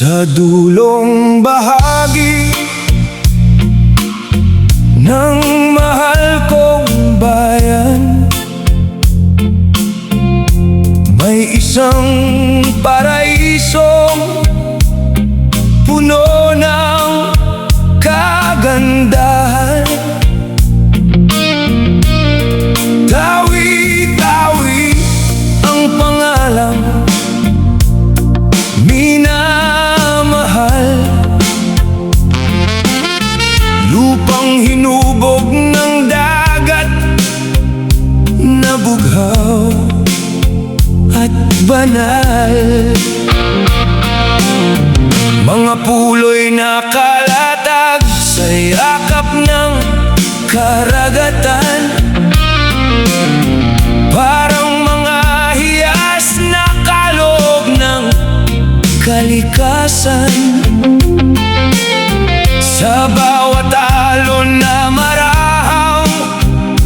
Sa dulong bahagi ng mahal kong bayan, may isang paraisong puno ng kagandahan. Tawi-tawi ang pangalan, minamahal. Lupang hinubog ng dagat na bughaw at banal. Mga pulo'y nakalatag sa yakap ng karagatan, parang mga hiyas na kalog ng kalikasan. Sa bawat alon na marahaw,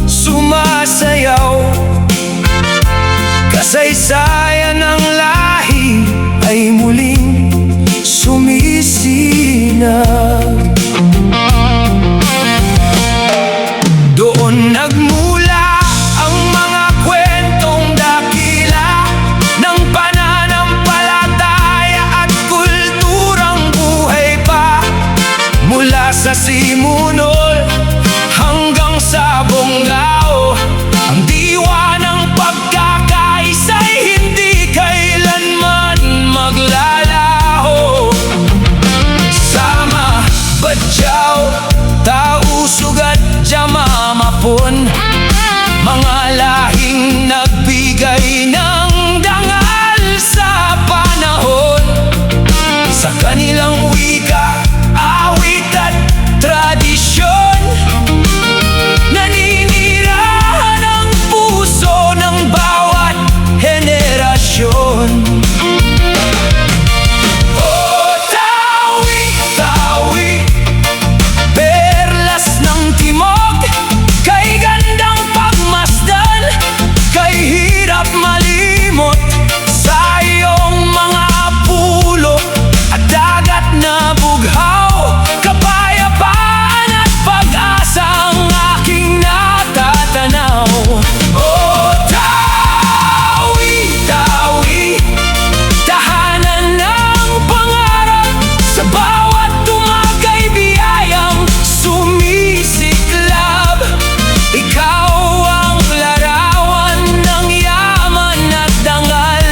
sumasayaw, kasaysayan ng lahi ay muling sumisinag. Doon nagmula ang mga kwentong dakila ng pananampalataya at kulturang buhay pa. Mula sa Simunol hanggang sa Bonggao, ang diwa ng pagkakaisa'y hindi kailanman maglalaho. Sama, Badyaw, Tausug at Jamamapon, mga lahing nagbigay ng dangal sa panahon. Sa kanilang wika, awit at tradisyon, naninirahan ang puso ng bawat henerasyon. Oh, tawi-tawi, perlas ng timog, kay gandang pagmasdan, kay hirap malimot, sa iyong mga pulo at dagat na bughaw. Kapayapaan at pag-asa ang aking natatanaw. Oh, tawi-tawi, tahanan ng pangarap, sa bawat tumakay biyayang sumisiklab. Ikaw ang larawan ng yaman at dangal,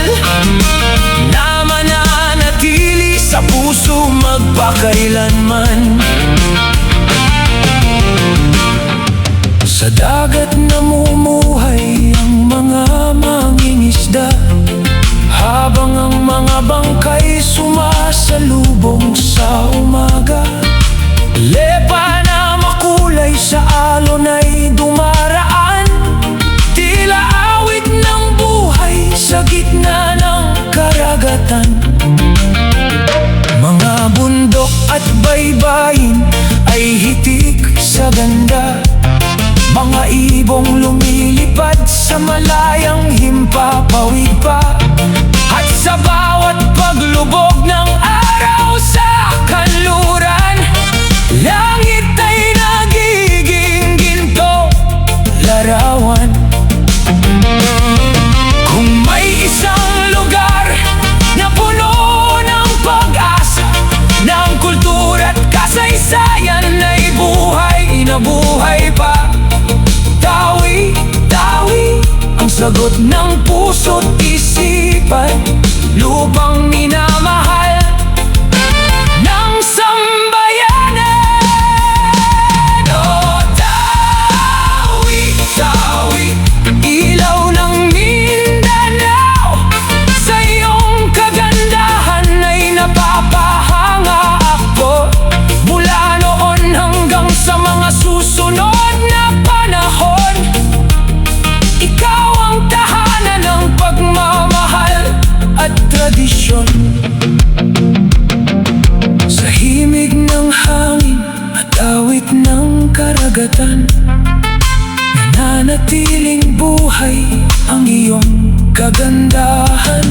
na mananatili sa puso magpakailanman. Sa dagat namumuhay ang mga mangingisda, habang ang mga bangkay sumasalubong sa umaga. Lepa na makulay sa alon ay dumaraan, tila awit ng buhay sa gitna ng karagatan. Mga bundok at baybayin ay hitik sa ganda, mga ibong lumilipad sa malayang himpapawid pa. At sa bawat paglubog ng araw sa kanluran, langit ay nagiging ginto, larawan. Kung may isang lugar na puno ng pag-asa, ng kultura at kasaysayan ay buhay na buhay pa. Tawi-tawi ang sagot ng puso't isipan, lupang minamahal ng sambayanan. Oh, tawi-tawi, ilaw ng Mindanao, sa iyong kagandahan ay napapahanga ako. Mula noon hanggang sa mga susunod na panahon, ikaw ang tahanan ng pagmamahal at tradisyon. Sa himig ng hangin at awit ng karagatan, nananatiling buhay ang iyong kagandahan.